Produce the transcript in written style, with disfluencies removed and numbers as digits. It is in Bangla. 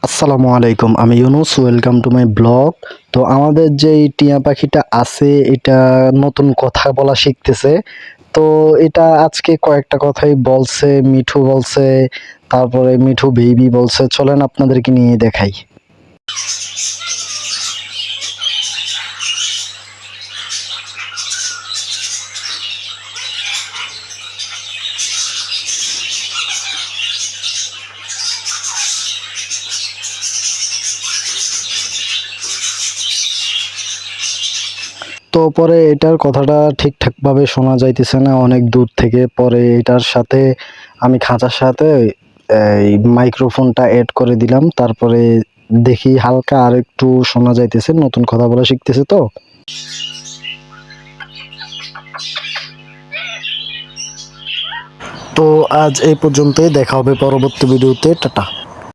আসসালামু আলাইকুম, আমি Yunus. Welcome to my blog. তো আমাদের যে এই টিয়া পাখিটা আছে, এটা নতুন কথা বলা শিখতেছে। তো এটা আজকে কয়েকটা কথাই বলছে, মিঠু বলছে, তারপরে মিঠু বেবি বলছে। চলেন আপনাদেরকে নিয়ে দেখাই। তো পরে এটার কথাটা ঠিকঠাকভাবে শোনা যাইতেছে না, অনেক দূর থেকে। পরে এটার সাথে আমি খাঁচার সাথে এই মাইক্রোফোনটা অ্যাড করে দিলাম। তারপরে দেখি হালকা আর একটু শোনা যাইতেছে, নতুন কথা বলা শিখতেছে। তো আজ এই পর্যন্তই, দেখা হবে পরবর্তী ভিডিওতে। টাটা।